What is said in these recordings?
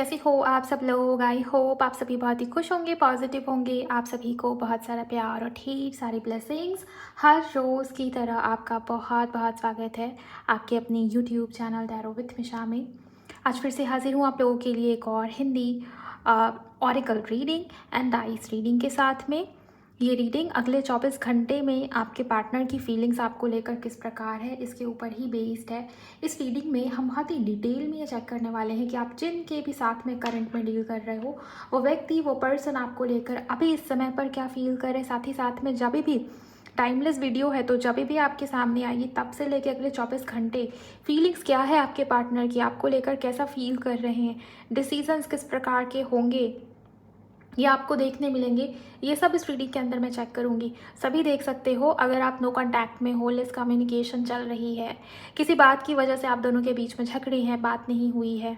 कैसे हो आप सब लोग। आई होप आप सभी बहुत ही खुश होंगे, पॉजिटिव होंगे। आप सभी को बहुत सारा प्यार और ढेर सारी ब्लेसिंग्स। हर रोज़ की तरह आपका बहुत बहुत स्वागत है आपके अपने यूट्यूब चैनल टैरो विद मिशा में। आज फिर से हाजिर हूँ आप लोगों के लिए एक और Hindi oracle reading and dice reading के साथ में। ये रीडिंग अगले 24 घंटे में आपके पार्टनर की फीलिंग्स आपको लेकर किस प्रकार है इसके ऊपर ही बेस्ड है। इस रीडिंग में हम बहुत ही डिटेल में ये चेक करने वाले हैं कि आप जिनके भी साथ में करंट में डील कर रहे हो वो व्यक्ति, वो पर्सन आपको लेकर अभी इस समय पर क्या फील कर रहे हैं। साथ ही साथ में जब भी टाइमलेस वीडियो है तो जब भी आपके सामने आएगी तब से लेकर अगले 24 घंटे फीलिंग्स क्या है आपके पार्टनर की, आपको लेकर कैसा फील कर रहे हैं, डिसीजंस किस प्रकार के होंगे ये आपको देखने मिलेंगे। ये सब इस रीडिंग के अंदर मैं चेक करूंगी। सभी देख सकते हो। अगर आप नो कांटेक्ट में हो, लेस कम्युनिकेशन चल रही है, किसी बात की वजह से आप दोनों के बीच में झगड़े हैं, बात नहीं हुई है,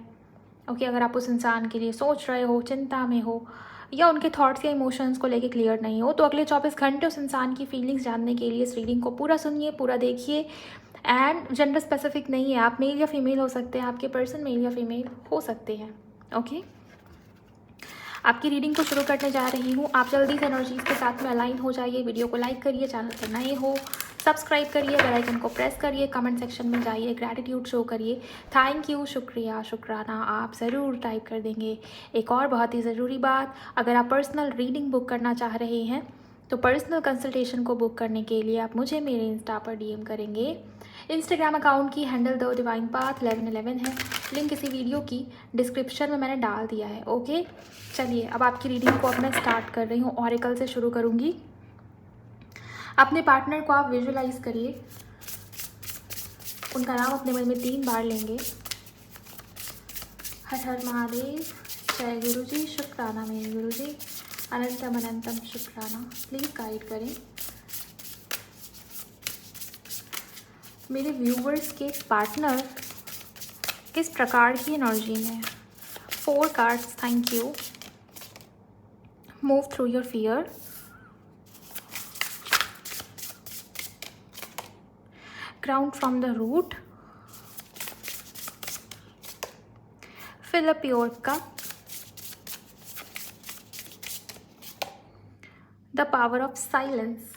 ओके, अगर आप उस इंसान के लिए सोच रहे हो, चिंता में हो, या उनके थॉट्स या इमोशंस को लेके क्लियर नहीं हो, तो अगले 24 घंटे उस इंसान की फीलिंग्स जानने के लिए इस रीडिंग को पूरा सुनिए, पूरा देखिए। एंड जेंडर स्पेसिफिक नहीं है, आप मेल या फीमेल हो सकते हैं, आपके पर्सन मेल या फीमेल हो सकते हैं। ओके, आपकी रीडिंग को शुरू करने जा रही हूँ। आप जल्दी से एनर्जीज के साथ में अलाइन हो जाइए। वीडियो को लाइक करिए, चैनल पर नए हो सब्सक्राइब करिए, बेल आइकन को प्रेस करिए, कमेंट सेक्शन में जाइए, ग्रैटिट्यूड शो करिए, थैंक यू, शुक्रिया, शुक्राना आप ज़रूर टाइप कर देंगे। एक और बहुत ही ज़रूरी बात, अगर आप पर्सनल रीडिंग बुक करना चाह रहे हैं तो पर्सनल कंसल्टेशन को बुक करने के लिए आप मुझे मेरे इंस्टा पर डीएम करेंगे। इंस्टाग्राम अकाउंट की हैंडल द डिवाइन पाथ 1111 है। लिंक इसी वीडियो की डिस्क्रिप्शन में मैंने डाल दिया है। ओके, चलिए अब आपकी रीडिंग को अब मैं स्टार्ट कर रही हूँ। ऑरिकल से शुरू करूँगी। अपने पार्टनर को आप विजुअलाइज करिए, उनका नाम अपने मन में 3 बार लेंगे। हर हर महादेव, जय गुरु जी, शुक्राना मेरे गुरु जी, अनंतम अनंतम शुक्राना। प्लीज़ गाइड करें मेरे व्यूवर्स के पार्टनर किस प्रकार की एनर्जी में। 4 cards, thank you. Move through your fear, ground from the root, fill up your cup, the power of silence।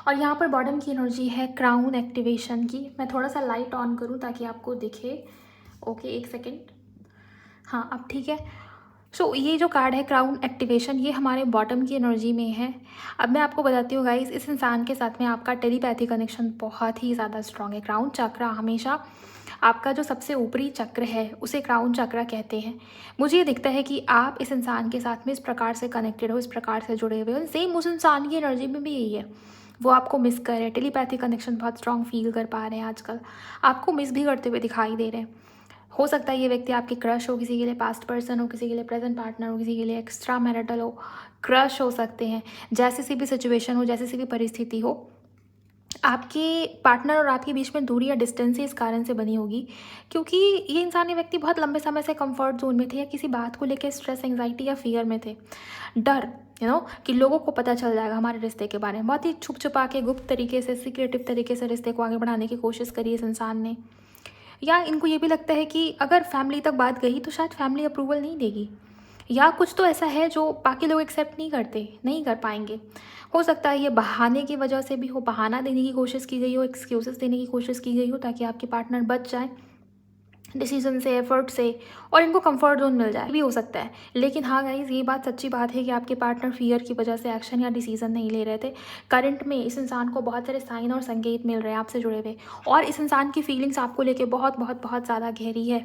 और यहाँ पर बॉटम की एनर्जी है क्राउन एक्टिवेशन की। मैं थोड़ा सा लाइट ऑन करूँ ताकि आपको दिखे। ओके, एक सेकेंड। हाँ, अब ठीक है। सो ये जो कार्ड है क्राउन एक्टिवेशन, ये हमारे बॉटम की एनर्जी में है। अब मैं आपको बताती हूँ गाइस, इस इंसान के साथ में आपका टेलीपैथी कनेक्शन बहुत ही ज़्यादा स्ट्रॉन्ग है। क्राउन चक्र हमेशा आपका जो सबसे ऊपरी चक्र है उसे क्राउन चक्र कहते हैं। मुझे ये दिखता है कि आप इस इंसान के साथ में इस प्रकार से कनेक्टेड हो, इस प्रकार से जुड़े हुए हो। सेम उस इंसान की एनर्जी में भी यही है, वो आपको मिस कर रहे हैं। टेलीपैथी कनेक्शन बहुत स्ट्रॉन्ग फील कर पा रहे हैं आजकल, आपको मिस भी करते हुए दिखाई दे रहे हैं। हो सकता है ये व्यक्ति आपके क्रश हो, किसी के लिए पास्ट पर्सन हो, किसी के लिए प्रेजेंट पार्टनर हो, किसी के लिए एक्स्ट्रा मैरिटल हो, क्रश हो सकते हैं। जैसी सी भी सिचुएशन हो, जैसी सी भी परिस्थिति हो, आपके पार्टनर और आपके बीच में दूरी या डिस्टेंस इस कारण से बनी होगी क्योंकि ये इंसानी व्यक्ति बहुत लंबे समय से कंफर्ट जोन में थे, या किसी बात को लेकर स्ट्रेस, एंग्जाइटी या फियर में थे। डर कि लोगों को पता चल जाएगा हमारे रिश्ते के बारे में। बहुत ही छुप छुपा के, गुप्त तरीके से, सीक्रेटिव तरीके से रिश्ते को आगे बढ़ाने की कोशिश करी इस इंसान ने। या इनको ये भी लगता है कि अगर फैमिली तक बात गई तो शायद फैमिली अप्रूवल नहीं देगी, या कुछ तो ऐसा है जो बाकी लोग एक्सेप्ट नहीं करते, नहीं कर पाएंगे। हो सकता है ये बहाने की वजह से भी हो, बहाना देने की कोशिश की गई हो, एक्सक्यूजेस देने की कोशिश की गई हो ताकि आपके पार्टनर बच जाए डिसीजन से, एफर्ट से, और इनको कंफर्ट जोन मिल जाए, भी हो सकता है। लेकिन हाँ गाइज, ये बात सच्ची बात है कि आपके पार्टनर फियर की वजह से एक्शन या डिसीजन नहीं ले रहे थे। करंट में इस इंसान को बहुत सारे साइन और संकेत मिल रहे हैं आपसे जुड़े हुए, और इस इंसान की फीलिंग्स आपको लेके बहुत बहुत बहुत ज़्यादा गहरी है।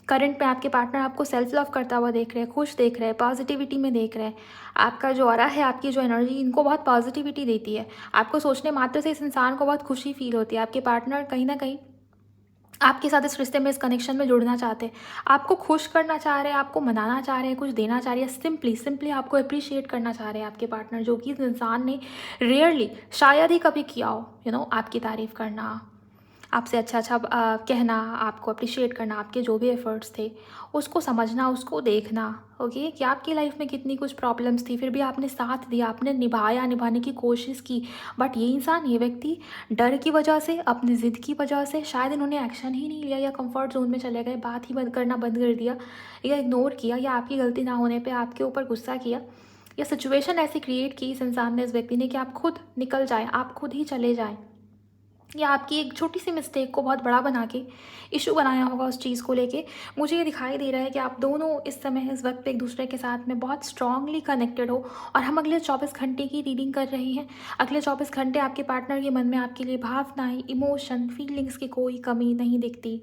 करंट में आपके पार्टनर आपको सेल्फ लव करता हुआ देख रहे हैं, खुश देख रहे हैं, पॉजिटिविटी में देख रहे हैं। आपका जो ऑरा है, आपकी जो एनर्जी इनको बहुत पॉजिटिविटी देती है। आपको सोचने मात्र से इस इंसान को बहुत खुशी फील होती है। आपके पार्टनर कहीं ना कहीं आपके साथ इस रिश्ते में, इस कनेक्शन में जुड़ना चाहते हैं, आपको खुश करना चाह रहे हैं, आपको मनाना चाह रहे हैं, कुछ देना चाह रहे हैं, सिंपली आपको अप्रिशिएट करना चाह रहे हैं आपके पार्टनर, जो कि इस इंसान ने रेयरली, शायद ही कभी किया हो। आपकी तारीफ करना, आपसे अच्छा अच्छा कहना, आपको अप्रिशिएट करना, आपके जो भी एफर्ट्स थे उसको समझना, उसको देखना। ओके, कि आपकी लाइफ में कितनी कुछ प्रॉब्लम्स थी, फिर भी आपने साथ दिया, आपने निभाया, निभाने की कोशिश की। बट ये इंसान, ये व्यक्ति डर की वजह से, अपनी ज़िद की वजह से शायद इन्होंने एक्शन ही नहीं लिया, या कंफर्ट जोन में चले गए, बात ही बंद करना बंद कर दिया, या इग्नोर किया, या आपकी गलती ना होने पे आपके ऊपर गुस्सा किया, या सिचुएशन ऐसी क्रिएट की इस इंसान ने, इस व्यक्ति ने, कि आप खुद निकल जाएं, आप खुद ही चले जाएं, या आपकी एक छोटी सी मिस्टेक को बहुत बड़ा बना के इशू बनाया होगा उस चीज़ को लेके। मुझे ये दिखाई दे रहा है कि आप दोनों इस समय, इस वक्त पे एक दूसरे के साथ में बहुत स्ट्रांगली कनेक्टेड हो, और हम अगले 24 घंटे की रीडिंग कर रहे हैं। अगले 24 घंटे आपके पार्टनर के मन में आपके लिए भावनाएं, इमोशन, फीलिंग्स की कोई कमी नहीं दिखती।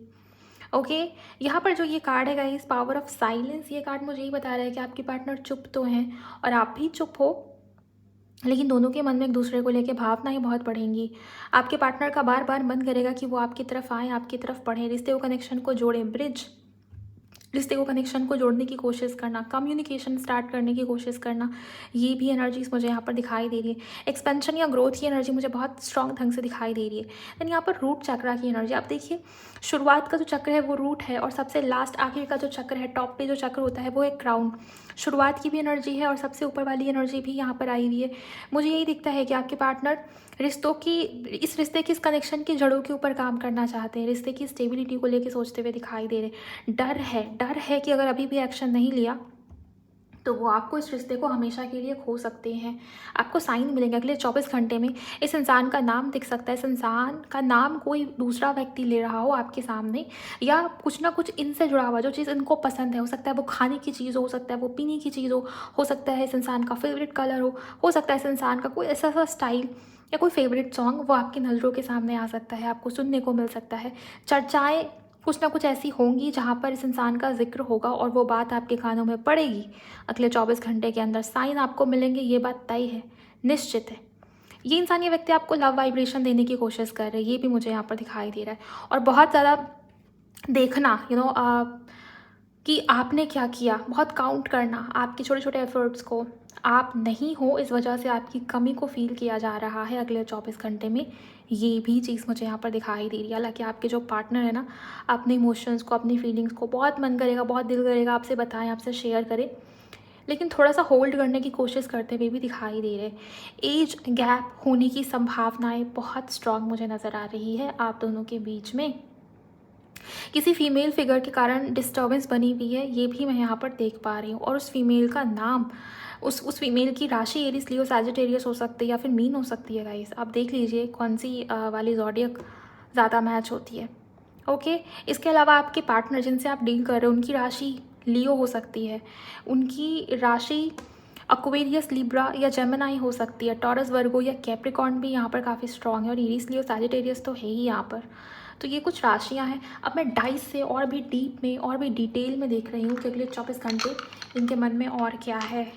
ओके, यहाँ पर जो ये कार्ड है गाइस, पावर ऑफ साइलेंस, ये कार्ड मुझे यही बता रहा है कि आपके पार्टनर चुप तो हैं और आप भी चुप हो, लेकिन दोनों के मन में एक दूसरे को लेके भावनाएं बहुत बढ़ेंगी। आपके पार्टनर का बार बार मन करेगा कि वो आपकी तरफ आए, आपकी तरफ बढ़े, रिश्ते को, कनेक्शन को जोड़ें, रिश्ते को, कनेक्शन को जोड़ने की कोशिश करना, कम्युनिकेशन स्टार्ट करने की कोशिश करना, ये भी एनर्जीज मुझे यहाँ पर दिखाई दे रही है। एक्सपेंशन या ग्रोथ की एनर्जी मुझे बहुत स्ट्रॉन्ग ढंग से दिखाई दे रही है। देन यहाँ पर रूट चक्रा की एनर्जी, आप देखिए, शुरुआत का जो चक्र है वो रूट है, और सबसे लास्ट आखिर का जो चक्र है, टॉप पे जो चक्र होता है वो एक क्राउन। शुरुआत की भी एनर्जी है और सबसे ऊपर वाली एनर्जी भी यहाँ पर आई हुई है। मुझे यही दिखता है कि आपके पार्टनर रिश्तों की, इस रिश्ते की, इस कनेक्शन की जड़ों के ऊपर काम करना चाहते हैं, रिश्ते की स्टेबिलिटी को लेकर सोचते हुए दिखाई दे रहे। डर है कि अगर अभी भी एक्शन नहीं लिया तो वो आपको, इस रिश्ते को हमेशा के लिए खो सकते हैं। आपको साइन मिलेंगे अगले 24 घंटे में। इस इंसान का नाम दिख सकता है, इस इंसान का नाम कोई दूसरा व्यक्ति ले रहा हो आपके सामने, या कुछ ना कुछ इनसे जुड़ा हुआ, जो चीज़ इनको पसंद है, हो सकता है वो खाने की चीज़ हो सकता है वो पीने की चीज़ हो सकता है इस इंसान का फेवरेट कलर हो सकता है इस इंसान का कोई ऐसा सा स्टाइल या कोई फेवरेट सॉन्ग, वो आपकी नज़रों के सामने आ सकता है, आपको सुनने को मिल सकता है। चर्चाएँ कुछ ना कुछ ऐसी होंगी जहाँ पर इस इंसान का जिक्र होगा और वो बात आपके कानों में पड़ेगी अगले 24 घंटे के अंदर। साइन आपको मिलेंगे, ये बात तय है, निश्चित है। ये इंसान, ये व्यक्ति आपको लव वाइब्रेशन देने की कोशिश कर रहे हैं, ये भी मुझे यहाँ पर दिखाई दे रहा है। और बहुत ज़्यादा देखना, कि आपने क्या किया, बहुत काउंट करना आपके छोटे छोटे एफर्ट्स को। आप नहीं हो, इस वजह से आपकी कमी को फील किया जा रहा है अगले 24 घंटे में, ये भी चीज़ मुझे यहाँ पर दिखाई दे रही है। हालांकि आपके जो पार्टनर है ना, अपने इमोशंस को, अपनी फीलिंग्स को बहुत मन करेगा, बहुत दिल करेगा आपसे बताएं, आपसे शेयर करें, लेकिन थोड़ा सा होल्ड करने की कोशिश करते हुए भी दिखाई दे रहे। एज गैप होने की संभावनाएं बहुत स्ट्रांग मुझे नज़र आ रही है आप दोनों के बीच में। किसी फीमेल फिगर के कारण डिस्टर्बेंस बनी हुई है, ये भी मैं यहाँ पर देख पा रही हूँ। और उस फीमेल का नाम, उस फीमेल की राशि एरिस, लियो, सैजिटेरियस हो सकती है, या फिर मीन हो सकती है गाइस। आप देख लीजिए कौन सी वाली ज़ोडियक ज़्यादा मैच होती है। ओके, इसके अलावा आपके पार्टनर जिनसे आप डील कर रहे हो, उनकी राशि लियो हो सकती है, उनकी राशि एक्वेरियस, लिब्रा या जेमिनी हो सकती है। टॉरस, वर्गो या कैप्रिकॉर्न भी यहाँ पर काफ़ी स्ट्रॉन्ग है, और एरीज, लियो, सैजिटेरियस तो है ही यहाँ पर। तो ये कुछ राशियाँ हैं। अब मैं डाइस से और भी डीप में, और भी डिटेल में देख रही हूँ कि अगले 24 घंटे इनके मन में और क्या है।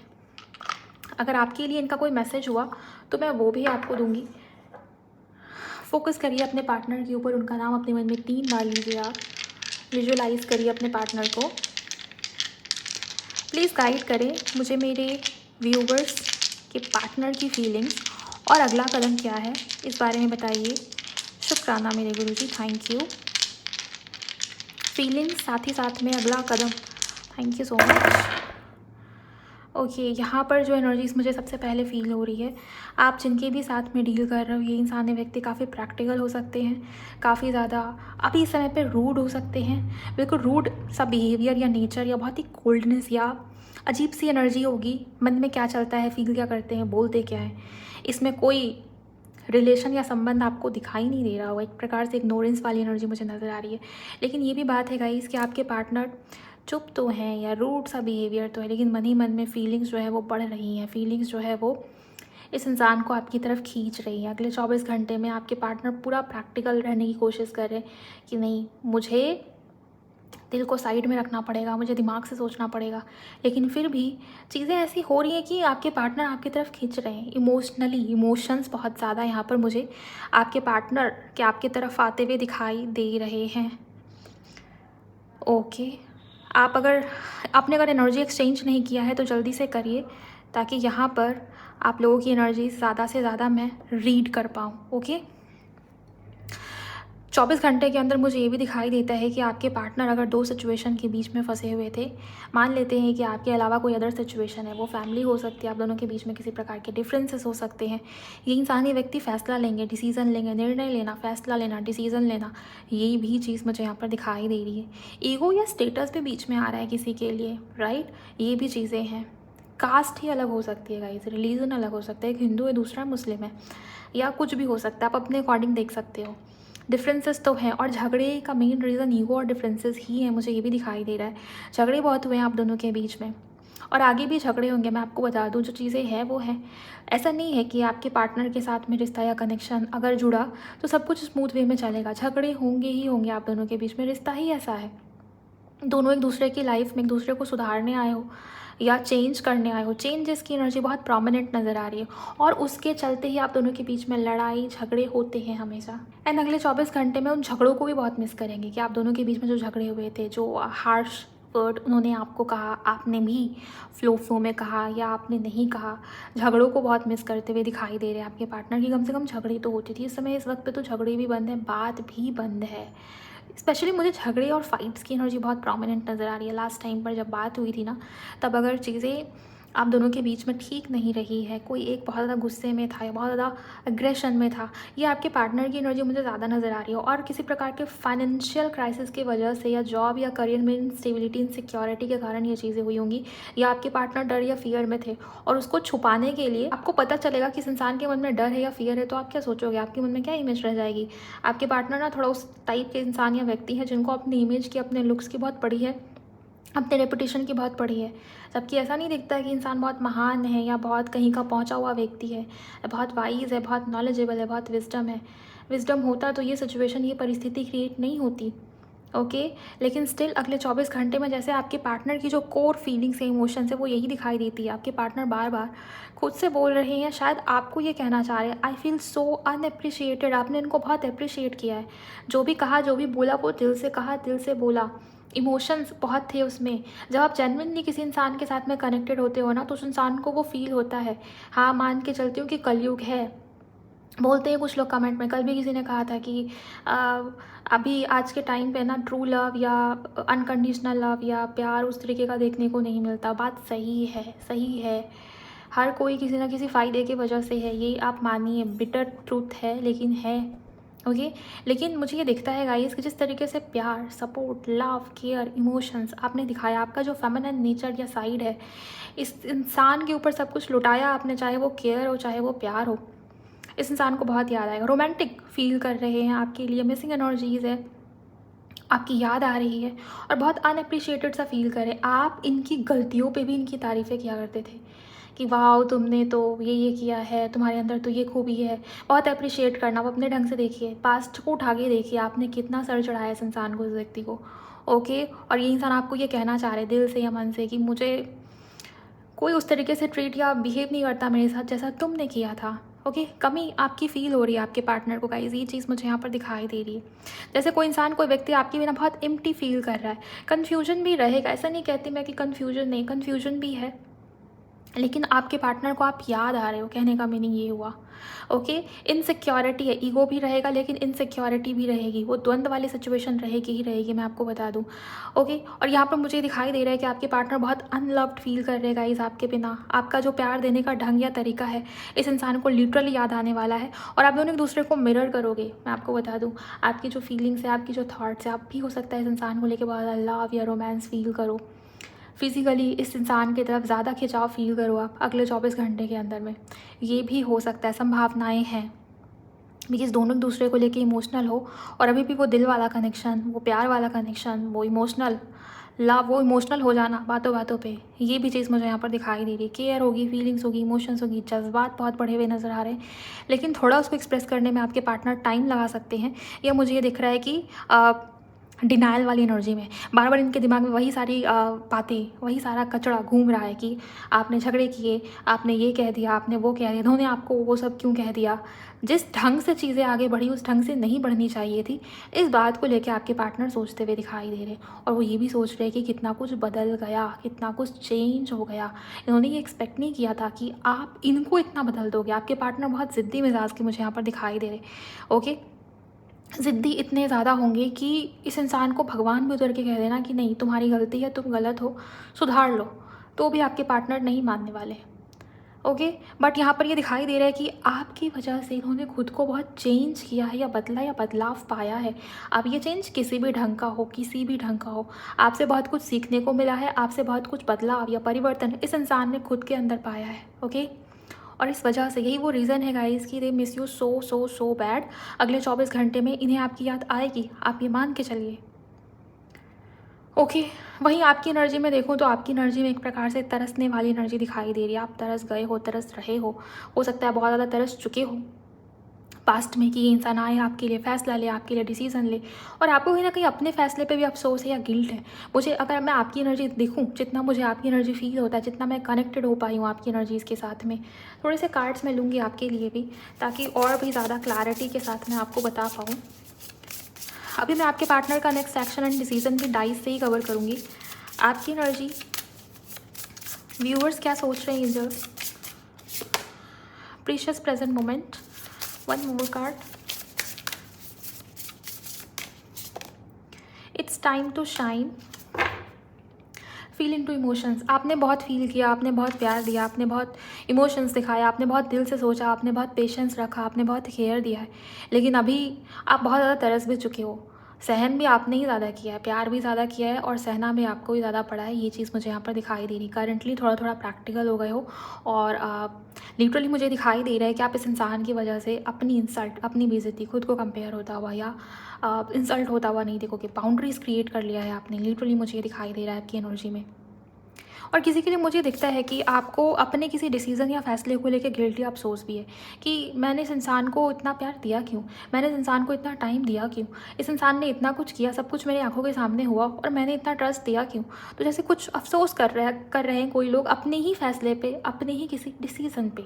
अगर आपके लिए इनका कोई मैसेज हुआ तो मैं वो भी आपको दूंगी। फोकस करिए अपने पार्टनर के ऊपर, उनका नाम अपने मन में 3 बार लीजिए, आप विजुअलाइज करिए अपने पार्टनर को। प्लीज़ गाइड करें मुझे, मेरे व्यूवर्स के पार्टनर की फीलिंग्स, और अगला कदम क्या है इस बारे में बताइए। शुक्राना मेरे गुरुजी, थैंक यू। फीलिंग्स, साथ ही साथ में अगला कदम, thank you so much. Okay, यहाँ पर जो एनर्जीज मुझे सबसे पहले फील हो रही है, आप जिनके भी साथ में डील कर रहे हो, ये इंसान, व्यक्ति काफ़ी प्रैक्टिकल हो सकते हैं, काफ़ी ज़्यादा अभी इस समय पे रूड हो सकते हैं, बिल्कुल रूड सा बिहेवियर या नेचर, या बहुत ही कोल्डनेस या अजीब सी एनर्जी होगी। मन में क्या चलता है, फील क्या करते हैं, बोलते क्या है, इसमें कोई रिलेशन या संबंध आपको दिखाई नहीं दे रहा होगा। एक प्रकार से इग्नोरेंस वाली एनर्जी मुझे नज़र आ रही है। लेकिन ये भी बात है गाइस कि आपके पार्टनर चुप तो हैं या रूड सा बिहेवियर तो है, लेकिन मन ही मन में फीलिंग्स जो है वो बढ़ रही हैं। फीलिंग्स जो है वो इस इंसान को आपकी तरफ खींच रही है। अगले 24 घंटे में आपके पार्टनर पूरा प्रैक्टिकल रहने की कोशिश कर रहे हैं कि नहीं, मुझे दिल को साइड में रखना पड़ेगा, मुझे दिमाग से सोचना पड़ेगा, लेकिन फिर भी चीज़ें ऐसी हो रही हैं कि आपके पार्टनर आपकी तरफ खींच रहे हैं। इमोशनली, इमोशंस बहुत ज़्यादा यहाँ पर मुझे आपके पार्टनर के आपकी तरफ आते हुए दिखाई दे रहे हैं। ओके, आपने अगर एनर्जी एक्सचेंज नहीं किया है तो जल्दी से करिए, ताकि यहाँ पर आप लोगों की एनर्जी ज़्यादा से ज़्यादा मैं रीड कर पाऊँ। ओके, 24 घंटे के अंदर मुझे ये भी दिखाई देता है कि आपके पार्टनर अगर 2 सिचुएशन के बीच में फंसे हुए थे, मान लेते हैं कि आपके अलावा कोई अदर सिचुएशन है, वो फैमिली हो सकती है, आप दोनों के बीच में किसी प्रकार के डिफरेंसेस हो सकते हैं। ये इंसान, ये व्यक्ति फैसला लेंगे, डिसीज़न लेंगे, निर्णय लेना, फैसला लेना, डिसीज़न लेना, ये भी चीज़ मुझे यहाँ पर दिखाई दे रही है। ईगो या स्टेटस भी बीच में आ रहा है किसी के लिए, राइट, ये भी चीज़ें हैं। कास्ट ही अलग हो सकती है गाइस, रिलीजन अलग हो सकता है, एक हिंदू है दूसरा मुस्लिम है, या कुछ भी हो सकता है, आप अपने अकॉर्डिंग देख सकते हो। डिफरेंसेस तो हैं, और झगड़े का मेन रीज़न ईगो और डिफरेंसेस ही है, मुझे ये भी दिखाई दे रहा है। झगड़े बहुत हुए हैं आप दोनों के बीच में, और आगे भी झगड़े होंगे। मैं आपको बता दूं, जो चीज़ें हैं वो हैं। ऐसा नहीं है कि आपके पार्टनर के साथ में रिश्ता या कनेक्शन अगर जुड़ा तो सब कुछ स्मूथ वे में चलेगा। झगड़े होंगे ही होंगे आप दोनों के बीच में, रिश्ता ही ऐसा है। दोनों एक दूसरे की लाइफ में एक दूसरे को सुधारने आए हो या चेंज करने आए हो। चेंजेस की एनर्जी बहुत प्रोमिनेंट नज़र आ रही है, और उसके चलते ही आप दोनों के बीच में लड़ाई झगड़े होते हैं हमेशा। एंड अगले 24 घंटे में उन झगड़ों को भी बहुत मिस करेंगे कि आप दोनों के बीच में जो झगड़े हुए थे, जो हार्श वर्ड उन्होंने आपको कहा, आपने भी फ्लो में कहा या आपने नहीं कहा, झगड़ों को बहुत मिस करते हुए दिखाई दे रहे हैं आपके पार्टनर की। कम से कम झगड़े तो होती थी। इस समय इस वक्त पे तो झगड़े भी बंद है, बात भी बंद है। स्पेशली मुझे झगड़े और फाइट्स की एनर्जी बहुत प्रोमिनेंट नज़र आ रही है। लास्ट टाइम पर जब बात हुई थी ना, तब अगर चीज़ें आप दोनों के बीच में ठीक नहीं रही है, कोई एक बहुत ज़्यादा गुस्से में था या बहुत ज़्यादा अग्रेशन में था, ये आपके पार्टनर की एनर्जी मुझे ज़्यादा नज़र आ रही है। और किसी प्रकार के फाइनेंशियल क्राइसिस की वजह से या जॉब या करियर में इंस्टेबिलिटी, इनसिक्योरिटी के कारण ये चीज़ें हुई होंगी, या आपके पार्टनर डर या फियर में थे, और उसको छुपाने के लिए आपको पता चलेगा कि इस इंसान के मन में डर है या फियर है, तो आप क्या सोचोगे, आपके मन में क्या इमेज रह जाएगी। आपके पार्टनर ना थोड़ा उस टाइप के इंसान या व्यक्ति हैं जिनको अपनी इमेज की, अपने लुक्स की बहुत पड़ी है, अपने रेपुटेशन की बहुत पड़ी है। जबकि ऐसा नहीं दिखता है कि इंसान बहुत महान है या बहुत कहीं का पहुंचा हुआ व्यक्ति है, बहुत वाइज है, बहुत नॉलेजेबल है, बहुत विजडम है। विजडम होता तो ये सिचुएशन, ये परिस्थिति क्रिएट नहीं होती। ओके, लेकिन स्टिल अगले 24 घंटे में जैसे आपके पार्टनर की जो कोर फीलिंग्स है, इमोशंस है, वो यही दिखाई देती है। आपके पार्टनर बार बार खुद से बोल रहे हैं, शायद आपको ये कहना चाह रहे हैं, आई फील सो अनएप्रिशिएटेड। आपने इनको बहुत अप्रिशिएट किया है, जो भी कहा, जो भी बोला, वो दिल से कहा, दिल से बोला। इमोशंस बहुत थे उसमें। जब आप जेन्युइनली किसी इंसान के साथ में कनेक्टेड होते हो ना, तो उस इंसान को वो फील होता है। हाँ, मान के चलती हूँ कि कलयुग है, बोलते हैं कुछ लोग कमेंट में। कल भी किसी ने कहा था कि अभी आज के टाइम पे ना ट्रू लव या अनकंडीशनल लव या प्यार उस तरीके का देखने को नहीं मिलता। बात सही है, सही है। हर कोई किसी ना किसी फ़ायदे की वजह से है, ये आप मानिए, बिटर ट्रूथ है, लेकिन है। ओके, लेकिन मुझे ये दिखता है गाइस कि जिस तरीके से प्यार, सपोर्ट, लव, केयर, इमोशंस आपने दिखाया, आपका जो फेमिनिन नेचर या साइड है, इस इंसान के ऊपर सब कुछ लुटाया आपने, चाहे वो केयर हो, चाहे वो प्यार हो। इस इंसान को बहुत याद आएगा। रोमांटिक फील कर रहे हैं आपके लिए, मिसिंग एनर्जीज़ है, आपकी याद आ रही है, और बहुत अनअप्रिशिएटेड सा फील कर रहे हैं। आप इनकी गलतियों पे भी इनकी तारीफ़ें किया करते थे कि वाह, तुमने तो ये किया है, तुम्हारे अंदर तो ये खूबी है। बहुत अप्रिशिएट करना। आप अपने ढंग से देखिए, पास्ट को उठा के देखिए, आपने कितना सर चढ़ाया इस इंसान को, इस व्यक्ति को। ओके, और ये इंसान आपको ये कहना चाह रहे दिल से या मन से कि मुझे कोई उस तरीके से ट्रीट या बिहेव नहीं करता मेरे साथ जैसा तुमने किया था। ओके, कमी आपकी फील हो रही है आपके पार्टनर को गाइस, ये चीज़ मुझे यहाँ पर दिखाई दे रही है। जैसे कोई इंसान, कोई व्यक्ति आपके बिना बहुत एम्प्टी फील कर रहा है। कन्फ्यूजन भी रहेगा, ऐसा नहीं कहती मैं कि कन्फ्यूजन नहीं, कन्फ्यूजन भी है, लेकिन आपके पार्टनर को आप याद आ रहे हो, कहने का मीनिंग ये हुआ। ओके, इनसिक्योरिटी है, ईगो भी रहेगा लेकिन इनसिक्योरिटी भी रहेगी, वो द्वंद्व वाली सिचुएशन रहेगी ही रहेगी, मैं आपको बता दूं। ओके, और यहाँ पर मुझे दिखाई दे रहा है कि आपके पार्टनर बहुत अनलव्ड फील कर रहे गाइस आपके बिना। आपका जो प्यार देने का ढंग या तरीका है, इस इंसान को लिटरली याद आने वाला है, और आप दोनों एक दूसरे को मिरर करोगे। मैं आपको बता दूँ, आपकी जो फीलिंग्स है, आपकी जो थाट्स है, आप भी हो सकता है इस इंसान को लेकर बहुत लव या रोमांस फील करो। फिज़िकली इस इंसान की तरफ ज़्यादा खिंचाव फील करो आप अगले 24 घंटे के अंदर में, ये भी हो सकता है, संभावनाएं हैं। बिकॉज दोनों एक दूसरे को लेके इमोशनल हो, और अभी भी वो दिल वाला कनेक्शन, वो प्यार वाला कनेक्शन, वो इमोशनल लव, वो इमोशनल हो जाना बातों बातों पे, ये भी चीज़ मुझे यहाँ पर दिखाई दे रही है। केयर होगी, फीलिंग्स होगी, इमोशंस होगी, जज्बात बहुत बढ़े हुए नज़र आ रहे हैं, लेकिन थोड़ा उसको एक्सप्रेस करने में आपके पार्टनर टाइम लगा सकते हैं। या मुझे ये दिख रहा है कि डिनाइल वाली एनर्जी में बार बार इनके दिमाग में वही सारी बातें, वही सारा कचरा घूम रहा है कि आपने झगड़े किए, आपने ये कह दिया, आपने वो कह दिया, इन्होंने आपको वो सब क्यों कह दिया। जिस ढंग से चीज़ें आगे बढ़ी उस ढंग से नहीं बढ़नी चाहिए थी। इस बात को लेकर आपके पार्टनर सोचते हुए दिखाई दे रहे, और वो ये भी सोच रहे हैं कि कितना कुछ बदल गया, कितना कुछ चेंज हो गया। इन्होंने ये एक्सपेक्ट नहीं किया था कि आप इनको इतना बदल दोगे। आपके पार्टनर बहुत ज़िद्दी मिजाज के मुझे यहाँ पर दिखाई दे रहे। ओके, ज़िद्दी इतने ज़्यादा होंगे कि इस इंसान को भगवान भी उतर के कह देना कि नहीं तुम्हारी गलती है, तुम गलत हो, सुधार लो, तो भी आपके पार्टनर नहीं मानने वाले। ओके, बट यहाँ पर ये दिखाई दे रहा है कि आपकी वजह से इन्होंने खुद को बहुत चेंज किया है या बदला या बदलाव पाया है। अब ये चेंज किसी भी ढंग का हो, किसी भी ढंग का हो, आपसे बहुत कुछ सीखने को मिला है, आपसे बहुत कुछ बदलाव या परिवर्तन इस इंसान ने खुद के अंदर पाया है। ओके, और इस वजह से यही वो रीज़न है गाइस कि they miss you so so so bad. अगले 24 घंटे में इन्हें आपकी याद आएगी, आप ये मान के चलिए। ओके, वहीं आपकी एनर्जी में देखूँ तो आपकी एनर्जी में एक प्रकार से तरसने वाली एनर्जी दिखाई दे रही है। आप तरस गए हो, तरस रहे हो सकता है बहुत ज़्यादा तरस चुके हो पास्ट में कि ये इंसान आए आपके लिए फ़ैसला ले, आपके लिए डिसीज़न ले, और आपको कहीं ना कहीं अपने फ़ैसले पे भी अफसोस है या गिल्ट है। मुझे अगर मैं आपकी एनर्जी देखूं, जितना मुझे आपकी एनर्जी फील होता है, जितना मैं कनेक्टेड हो पाई हूँ आपकी एनर्जीज़ के साथ में, थोड़े से कार्ड्स मैं लूँगी आपके लिए भी, ताकि और भी ज़्यादा क्लैरिटी के साथ मैं आपको बता पाऊँ। अभी मैं आपके पार्टनर का नेक्स्ट एक्शन एंड डिसीजन भी डाइस से ही कवर करूँगी। आपकी एनर्जी, व्यूअर्स क्या सोच रहे हैं angels, precious present moment, one more card, it's time to shine, feel in to emotions. आपने बहुत फील किया, आपने बहुत प्यार दिया, आपने बहुत इमोशंस दिखाया, आपने बहुत दिल से सोचा, आपने बहुत पेशेंस रखा, आपने बहुत केयर दिया है, लेकिन अभी आप बहुत ज़्यादा तरस भी चुके हो। सहन भी आपने ही ज़्यादा किया है, प्यार भी ज़्यादा किया है, और सहना भी आपको ही ज़्यादा पड़ा है। ये चीज़ मुझे यहाँ पर दिखाई दे रही। करंटली थोड़ा थोड़ा प्रैक्टिकल हो गए हो, और लिटरली मुझे दिखाई दे रहा है कि आप इस इंसान की वजह से अपनी इंसल्ट, अपनी बेइज्जती, खुद को कंपेयर होता हुआ या इंसल्ट होता हुआ नहीं देखोगे। बाउंड्रीज क्रिएट कर लिया है आपने, लिटरली मुझे ये दिखाई दे रहा है आपकी एनर्जी में। और किसी के लिए मुझे दिखता है कि आपको अपने किसी डिसीज़न या फैसले को लेकर गिल्टी अफसोस भी है कि मैंने इस इंसान को इतना प्यार दिया क्यों, मैंने इस इंसान को इतना टाइम दिया क्यों, इस इंसान ने इतना कुछ किया, सब कुछ मेरी आंखों के सामने हुआ, और मैंने इतना ट्रस्ट दिया क्यों। तो जैसे कुछ अफसोस कर रहे हैं कोई लोग अपने ही फैसले पे, अपने ही किसी डिसीज़न पे।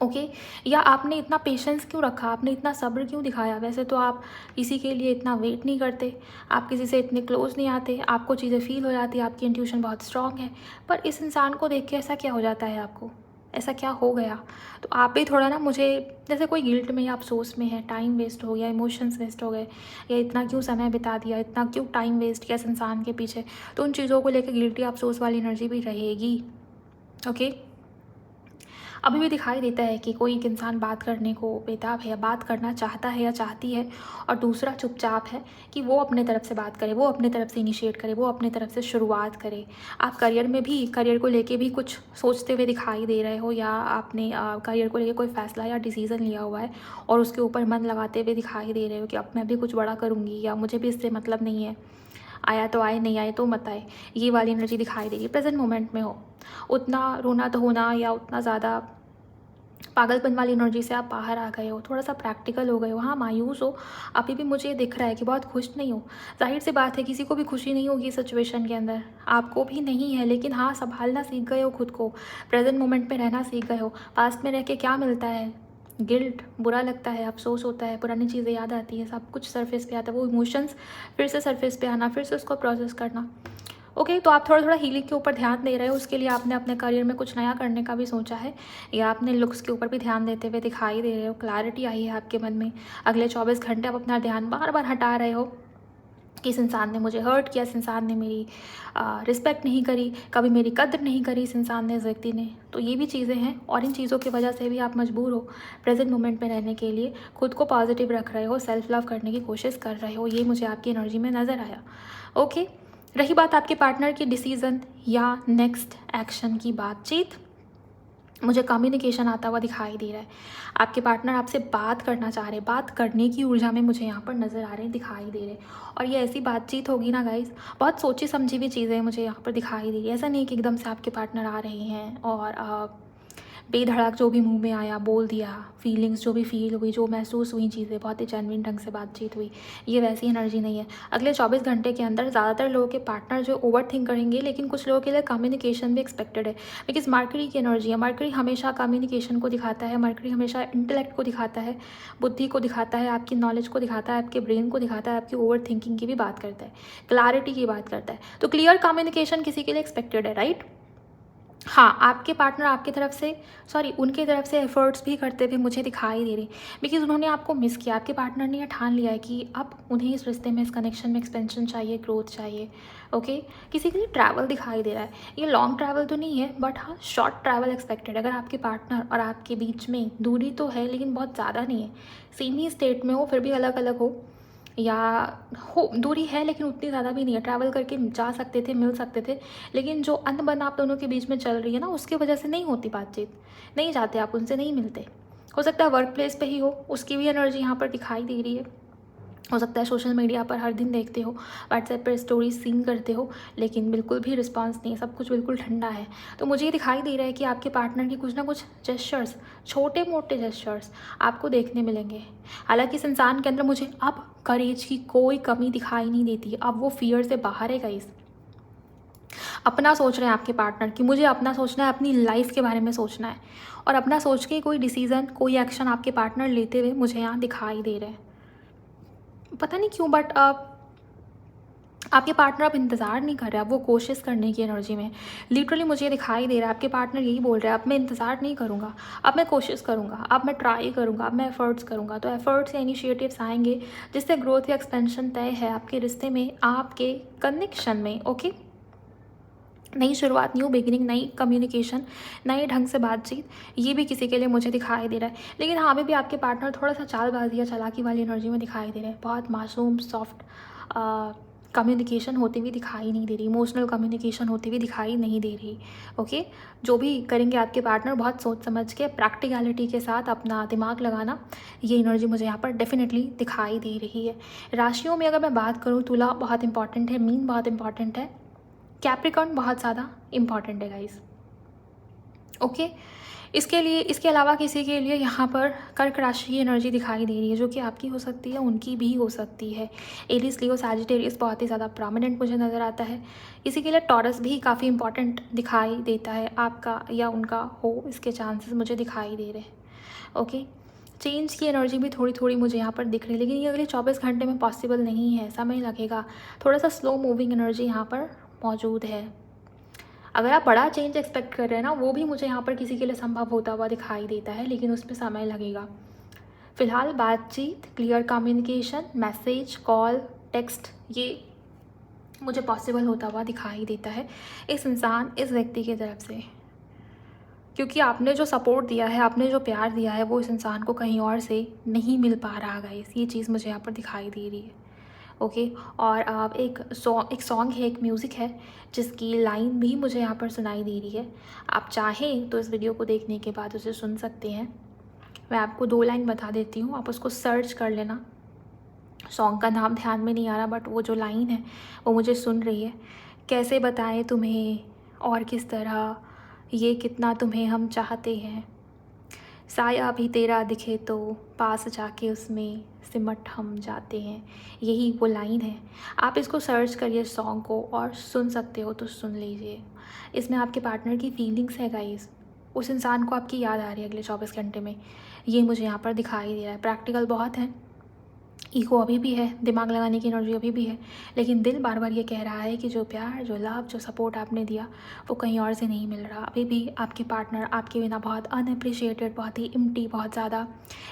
ओके, या आपने इतना पेशेंस क्यों रखा, आपने इतना सब्र क्यों दिखाया। वैसे तो आप किसी के लिए इतना वेट नहीं करते, आप किसी से इतने क्लोज नहीं आते, आपको चीज़ें फील हो जाती है, आपकी इंट्यूशन बहुत स्ट्रांग है, पर इस इंसान को देख के ऐसा क्या हो जाता है आपको, ऐसा क्या हो गया। तो आप भी थोड़ा ना, मुझे जैसे कोई गिल्ट में या अफसोस में है, टाइम वेस्ट हो गया, इमोशंस वेस्ट हो गए, या इतना क्यों समय बिता दिया, इतना क्यों टाइम वेस्ट किया इस इंसान के पीछे, तो उन चीज़ों को लेकर गिल्टी अफसोस वाली एनर्जी भी रहेगी। ओके, अभी भी दिखाई देता है कि कोई एक इंसान बात करने को बेताब है, या बात करना चाहता है या चाहती है, और दूसरा चुपचाप है कि वो अपने तरफ से बात करे, वो अपने तरफ से इनिशिएट करे, वो अपने तरफ से शुरुआत करे। आप करियर में भी, करियर को लेके भी कुछ सोचते हुए दिखाई दे रहे हो, या आपने करियर को लेके कोई फैसला या डिसीज़न लिया हुआ है और उसके ऊपर मन लगाते हुए दिखाई दे रहे हो कि अब मैं भी कुछ बड़ा करूँगी, या मुझे भी इससे मतलब नहीं है, आया तो आए, नहीं आए तो मत आए। ये वाली एनर्जी दिखाई दे रही है। प्रेजेंट मोमेंट में हो, उतना रोना धोना या उतना ज़्यादा पागलपन वाली एनर्जी से आप बाहर आ गए हो, थोड़ा सा प्रैक्टिकल हो गए हो। हाँ, मायूस हो, अभी भी मुझे दिख रहा है कि बहुत खुश नहीं हो। जाहिर सी बात है, किसी को भी खुशी नहीं होगी इस सिचुएशन के अंदर, आपको भी नहीं है, लेकिन हाँ, संभालना सीख गए हो खुद को, प्रेजेंट मोमेंट में रहना सीख गए हो। पास्ट में रह के क्या मिलता है, गिल्ट, बुरा लगता है, अफसोस होता है, पुरानी चीज़ें याद आती है, सब कुछ सरफेस पे आता है, वो इमोशंस फिर से सरफेस पे आना, फिर से उसको प्रोसेस करना। ओके, तो आप थोड़ा थोड़ा हीलिंग के ऊपर ध्यान दे रहे हो। उसके लिए आपने अपने करियर में कुछ नया करने का भी सोचा है, या आपने लुक्स के ऊपर भी ध्यान देते हुए दिखाई दे रहे हो। क्लैरिटी आई है आपके मन में। अगले 24 घंटे आप अपना ध्यान बार बार हटा रहे हो कि इस इंसान ने मुझे हर्ट किया, इस इंसान ने मेरी रिस्पेक्ट नहीं करी, कभी मेरी कद्र नहीं करी इस इंसान ने, इस व्यक्ति ने। तो ये भी चीज़ें हैं, और इन चीज़ों की वजह से भी आप मजबूर हो प्रेजेंट मोमेंट में रहने के लिए, खुद को पॉजिटिव रख रहे हो, सेल्फ लव करने की कोशिश कर रहे हो। ये मुझे आपकी एनर्जी में नज़र आया। ओके, रही बात आपके पार्टनर की डिसीज़न या नेक्स्ट एक्शन की बातचीत, मुझे कम्युनिकेशन आता हुआ दिखाई दे रहा है। आपके पार्टनर आपसे बात करना चाह रहे हैं, बात करने की ऊर्जा में मुझे यहाँ पर नज़र आ रहे हैं, दिखाई दे रहे हैं। और ये ऐसी बातचीत होगी ना गाइस, बहुत सोची समझी हुई चीज़ें मुझे यहाँ पर दिखाई दे रही है। ऐसा नहीं कि एकदम से आपके पार्टनर आ रहे हैं और बेधड़क जो भी मुंह में आया बोल दिया, फीलिंग्स जो भी फील हुई, जो महसूस हुई चीज़ें, बहुत ही जेन्युइन ढंग से बातचीत हुई, ये वैसी एनर्जी नहीं है। अगले 24 घंटे के अंदर ज़्यादातर लोगों के पार्टनर जो ओवर थिंक करेंगे, लेकिन कुछ लोगों के लिए कम्युनिकेशन भी एक्सपेक्टेड है, बिकॉज मरकरी की एनर्जी है। मरकरी हमेशा कम्युनिकेशन को दिखाता है, मरकरी हमेशा इंटेलेक्ट को दिखाता है, बुद्धि को दिखाता है, आपकी नॉलेज को दिखाता है, आपके ब्रेन को दिखाता है, आपकी ओवर थिंकिंग की भी बात करता है, क्लैरिटी की बात करता है। तो क्लियर कम्युनिकेशन किसी के लिए एक्सपेक्टेड है, राइट। हाँ, आपके पार्टनर आपकी तरफ से उनकी तरफ से एफ़र्ट्स भी करते हुए मुझे दिखाई दे रहे हैं, बिकॉज़ उन्होंने आपको मिस किया। आपके पार्टनर ने ये ठान लिया है कि अब उन्हें इस रिश्ते में, इस कनेक्शन में एक्सपेंशन चाहिए, ग्रोथ चाहिए, ओके? किसी के लिए ट्रैवल दिखाई दे रहा है। ये लॉन्ग ट्रैवल तो नहीं है, बट हाँ, शॉर्ट ट्रैवल एक्सपेक्टेड है। अगर आपके पार्टनर और आपके बीच में दूरी तो है, लेकिन बहुत ज़्यादा नहीं है। सेम ही स्टेट में हो, फिर भी अलग-अलग हो, या हो दूरी है लेकिन उतनी ज़्यादा भी नहीं है, ट्रैवल करके जा सकते थे, मिल सकते थे, लेकिन जो अनबन आप दोनों के बीच में चल रही है ना, उसकी वजह से नहीं होती बातचीत, नहीं जाते आप उनसे, नहीं मिलते। हो सकता है वर्क प्लेस पे ही हो, उसकी भी एनर्जी यहाँ पर दिखाई दे रही है। हो सकता है सोशल मीडिया पर हर दिन देखते हो, व्हाट्सएप पर स्टोरीज सीन करते हो, लेकिन बिल्कुल भी रिस्पांस नहीं है, सब कुछ बिल्कुल ठंडा है। तो मुझे ये दिखाई दे रहा है कि आपके पार्टनर की कुछ ना कुछ जेस्चर्स, छोटे मोटे जेस्चर्स आपको देखने मिलेंगे। हालांकि इस इंसान के अंदर मुझे अब करेज की कोई कमी दिखाई नहीं देती, अब वो फियर से बाहर है गाइस। अपना सोच रहे हैं आपके पार्टनर कि मुझे अपना सोचना है, अपनी लाइफ के बारे में सोचना है, और अपना सोच के कोई डिसीज़न, कोई एक्शन आपके पार्टनर लेते हुए मुझे यहाँ दिखाई दे रहे हैं। पता नहीं क्यों, बट आपके पार्टनर अब इंतज़ार नहीं कर रहे, अब वो कोशिश करने की एनर्जी में। लिटरली मुझे दिखाई दे रहा है आपके पार्टनर यही बोल रहे हैं, अब मैं इंतज़ार नहीं करूँगा, अब मैं कोशिश करूँगा, अब मैं ट्राई करूँगा, अब मैं एफर्ट्स करूँगा। तो एफर्ट्स या इनिशिएटिव्स आएंगे जिससे ग्रोथ या एक्सपेंशन तय है आपके रिश्ते में, आपके कनेक्शन में, ओके? नई शुरुआत, न्यू बिगिनिंग, नई कम्युनिकेशन, नए ढंग से बातचीत, ये भी किसी के लिए मुझे दिखाई दे रहा है। लेकिन हाँ, अभी भी आपके पार्टनर थोड़ा सा चालबाजी या चालाकी वाली एनर्जी में दिखाई दे रहे हैं। बहुत मासूम, सॉफ्ट कम्युनिकेशन होती हुई दिखाई नहीं दे रही, इमोशनल कम्युनिकेशन होती हुई दिखाई नहीं दे रही, ओके? जो भी करेंगे आपके पार्टनर, बहुत सोच समझ के, प्रैक्टिकलिटी के साथ, अपना दिमाग लगाना, ये एनर्जी मुझे यहाँ पर डेफिनेटली दिखाई दे रही है। राशियों में अगर मैं बात करूँ, तुला बहुत इंपॉर्टेंट है, मीन बहुत इंपॉर्टेंट है, कैप्रिकॉर्न बहुत ज़्यादा इंपॉर्टेंट है गाइस, ओके? इसके अलावा किसी के लिए यहाँ पर कर्क राशि की एनर्जी दिखाई दे रही है, जो कि आपकी हो सकती है, उनकी भी हो सकती है। एरीज, लियो, सैजिटेरियस बहुत ही ज़्यादा प्रोमिनेंट मुझे नज़र आता है। किसी के लिए टॉरस भी काफ़ी इंपॉर्टेंट दिखाई देता है, आपका या उनका हो, इसके चांसेस मुझे दिखाई दे रहे हैं, ओके? चेंज की एनर्जी भी थोड़ी थोड़ी मुझे यहाँ पर दिख रही है, लेकिन ये अगले 24 घंटे में पॉसिबल नहीं है, समय लगेगा। थोड़ा सा स्लो मूविंग एनर्जी यहाँ पर मौजूद है। अगर आप बड़ा चेंज एक्सपेक्ट कर रहे हैं ना, वो भी मुझे यहाँ पर किसी के लिए संभव होता हुआ दिखाई देता है, लेकिन उसमें समय लगेगा। फिलहाल बातचीत, clear communication, message, call, text, ये मुझे पॉसिबल होता हुआ दिखाई देता है इस इंसान, इस व्यक्ति की तरफ से, क्योंकि आपने जो सपोर्ट दिया है, आपने जो प्यार दिया है, वो इस इंसान को कहीं और से नहीं मिल पा रहा गाइस। ये चीज़ मुझे यहाँ पर दिखाई दे रही है, ओके? और आप एक सॉन्ग है, एक म्यूज़िक है, जिसकी लाइन भी मुझे यहाँ पर सुनाई दे रही है। आप चाहें तो इस वीडियो को देखने के बाद उसे सुन सकते हैं। मैं आपको 2 लाइन बता देती हूँ, आप उसको सर्च कर लेना। सॉन्ग का नाम ध्यान में नहीं आ रहा, बट वो जो लाइन है वो मुझे सुन रही है। कैसे बताएं तुम्हें और किस तरह, ये कितना तुम्हें हम चाहते हैं, साया भी तेरा दिखे तो पास जाके उसमें सिमट हम जाते हैं। यही वो लाइन है। आप इसको सर्च करिए सॉन्ग को, और सुन सकते हो तो सुन लीजिए। इसमें आपके पार्टनर की फीलिंग्स है गाइस, उस इंसान को आपकी याद आ रही है अगले 24 घंटे में, ये मुझे यहाँ पर दिखाई दे रहा है। प्रैक्टिकल बहुत है, ईगो अभी भी है, दिमाग लगाने की एनर्जी अभी भी है, लेकिन दिल बार बार ये कह रहा है कि जो प्यार, जो लव, जो सपोर्ट आपने दिया, वो कहीं और से नहीं मिल रहा। अभी भी आपके पार्टनर आपके बिना बहुत अनअप्रिशिएटेड, बहुत ही एम्प्टी, बहुत ज़्यादा